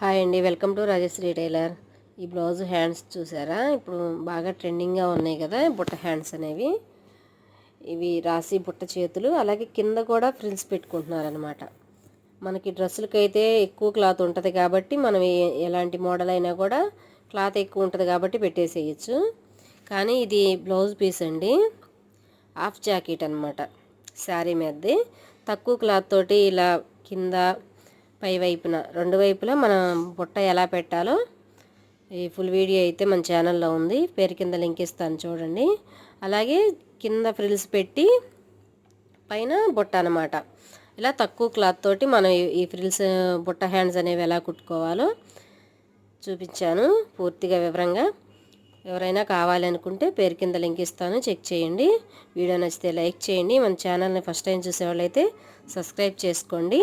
Hi అండి, welcome to Rajshri tailor. ఈ blouse hands చూసారా? ఇప్పుడు బాగా ట్రెండింగ్గా ఉన్నాయి కదా బుట్ట హ్యాండ్స్ అనేవి. ఇవి రాసి బుట్ట చేతులు, అలాగే కింద కూడా ఫ్రిల్స్ పెట్టుకుంటున్నారనమాట. మనకి డ్రెస్సులకి అయితే ఎక్కువ క్లాత్ ఉంటుంది కాబట్టి మనం ఎలాంటి మోడల్ అయినా కూడా క్లాత్ ఎక్కువ ఉంటుంది కాబట్టి పెట్టేసేయచ్చు. కానీ ఇది బ్లౌజ్ పీస్ అండి, హాఫ్ జాకెట్ అనమాట. శారీ మీదది తక్కువ క్లాత్ తోటి ఇలా కింద పై వైపున రెండు వైపులా మనం బుట్ట ఎలా పెట్టాలో ఈ ఫుల్ వీడియో అయితే మన ఛానల్లో ఉంది. పేరు కింద లింక్ ఇస్తాను చూడండి. అలాగే కింద ఫ్రిల్స్ పెట్టి పైన బుట్ట అనమాట. ఇలా తక్కువ క్లాత్ తోటి మనం ఈ ఫ్రిల్స్ బుట్ట హ్యాండ్స్ అనేవి ఎలా కుట్టుకోవాలో చూపించాను పూర్తిగా వివరంగా. ఎవరైనా కావాలనుకుంటే పేరు కింద లింక్ ఇస్తాను, చెక్ చేయండి. వీడియో నచ్చితే లైక్ చేయండి. మన ఛానల్ని ఫస్ట్ టైం చూసేవాళ్ళైతే సబ్స్క్రైబ్ చేసుకోండి.